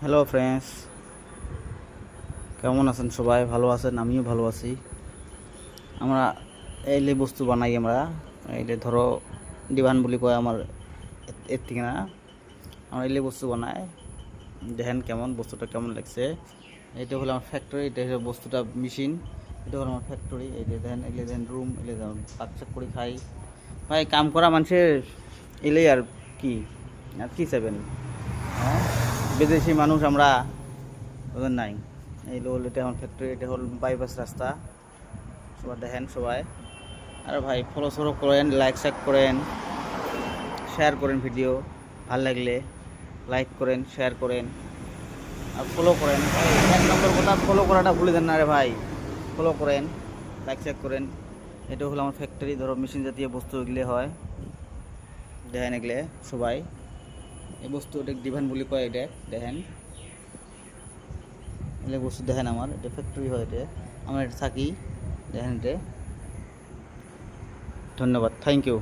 Hello friends, কেমন আছেন সবাই? ভালো আছেন? আমিও ভালো আছি। আমরা এইলে বস্তু বানাই। আমরা এইলে ধরো ডিভান বলি কয় আমার এর থেকে না। আমরা এইলে বস্তু বানাই। দেখেন কেমন বস্তুটা কেমন লাগছে। এটা হলো আমার ফ্যাক্টরি, এটা হলো বস্তুটা মেশিন। এটা হলো আমার ফ্যাক্টরি। এই যে দেখেন, এলে দেখেন রুম, এলে দেখেন পাকচাক করে খাই। ভাই কাম করা মানুষের এলে আর কি, আর কি চাইবেন? হ্যাঁ, বিদেশি মানুষ আমরা, ওদের নাই। এই হল, এটা আমার ফ্যাক্টরি, এটা হল বাইপাস রাস্তা। সবাই দেখেন সবাই। আর ভাই ফলো সলো করেন, লাইক শেয়ার করেন, শেয়ার করেন ভিডিও ভাল লাগলে। লাইক করেন, শেয়ার করেন আর ফলো করেন। এক নম্বর কথা, ফলো করাটা ভুলে দেন না রে ভাই। ফলো করেন, লাইক শেয়ার করেন। এটা হলো আমার ফ্যাক্টরি। ধরো মেশিন জাতীয় বস্তু এগুলো হয়, দেখেন এগুলো সবাই। এই বস্তু এটা ডিভান বলি কয়। এটা দেখেন, এগুলো বস্তু দেখেন আমার এটা ফ্যাক্টরি হয়। এটা আমরা এটা থাকি, দেখেন এটা। ধন্যবাদ, থ্যাংক ইউ।